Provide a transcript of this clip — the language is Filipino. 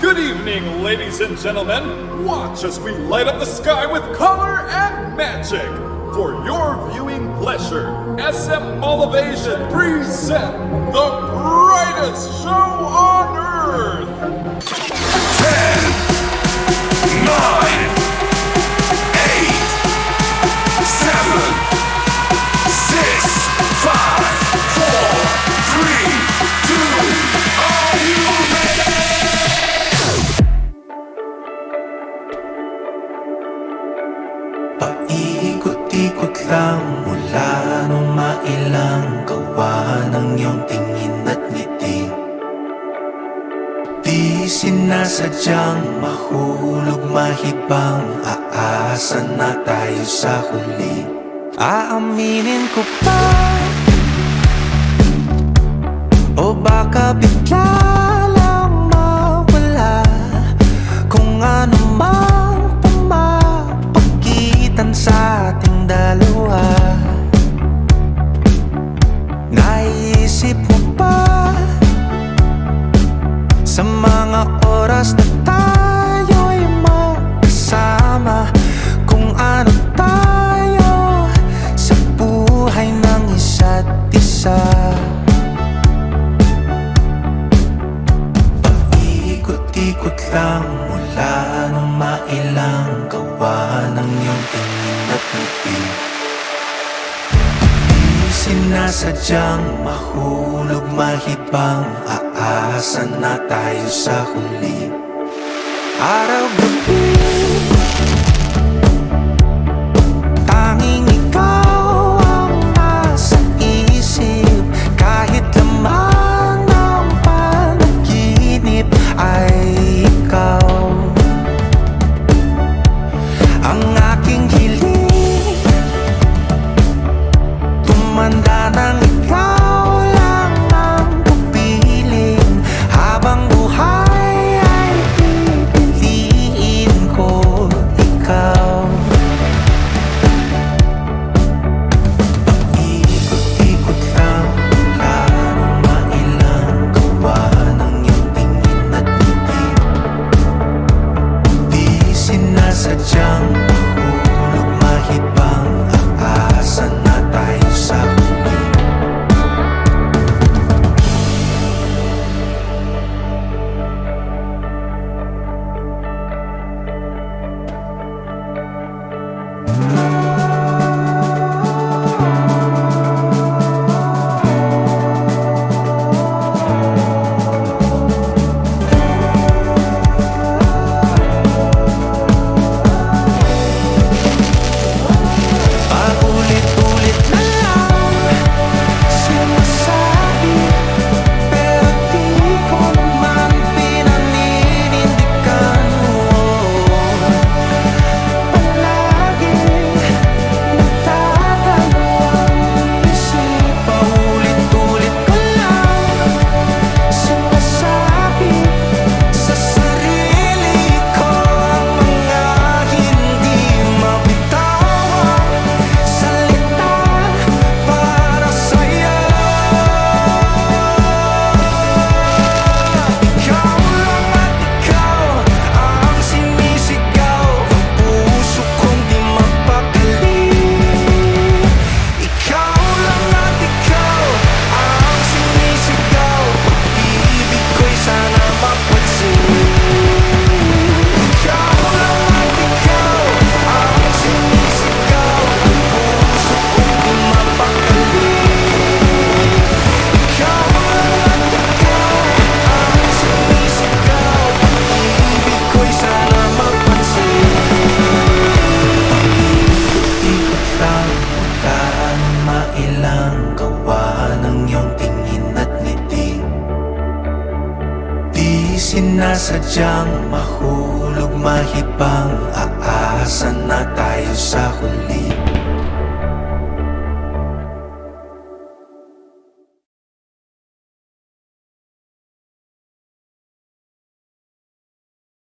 Good evening, ladies and gentlemen. Watch as we light up the sky with color and magic. For your viewing pleasure, SM Mall of Asia present the brightest show on earth. 10, 9, 8, 7, 6, 5, 4, 3, 2, are you ready? Paikot-ikot lang mula nung mailang gawa ng iyong tingin at ngiti. Di sinasadyang mahulog mahibang, aasa na tayo sa huli. Aaminin ko pa, o baka bigla lang mawala kung ano mang pumapagitan sa ating dalawa. Naisip mo ba sa mga oras na tayo'y magkasama, kung ano tayo sa buhay ng isa't isa? Paikot-ikot lang mula nung mailang gawa ng iyong tingin at ngiti. Di sinasadyang mahulog mahibang, aasa na tayo sa huli. Araw-gabi, tanging ikaw ang nasa isip. Kahit laman ng panaginip ay ikaw ang aking hiling. Tumanda ng ikaw lang ang kapiling, habang buhay ay pipiliin ko ikaw. Paikot-ikot lang mula nung mailang gawa ng iyong tingin at ngiti. Di sinasadyang mahulog mahibang, aasa na tayo sa huli. Paulit-ulit na lang sinasabi, pero di ko naman pinaninindigan mo. Palaging nagtatanong ang isip. Paulit-ulit ko lang sinasabi sa sarili ko ang mga hindi mabitawang salita para sa'yo. Ikaw lang at ikaw ang sinisigaw, ang puso kong di mapakali. Ikaw lang at ikaw ang sinisigaw, pag-ibig ko'y sana mapansin. Ikaw lang at ikaw ang sinisigaw, ang puso kong di mapakali. Ikaw lang at ikaw ang sinisigaw, pag-ibig ko'y sana mapansin. Ikot lang mula nung mailang gawa ng iyong tingin at ngiti. Di sinasadyang mahulog mahibang, aasa na tayo sa huli.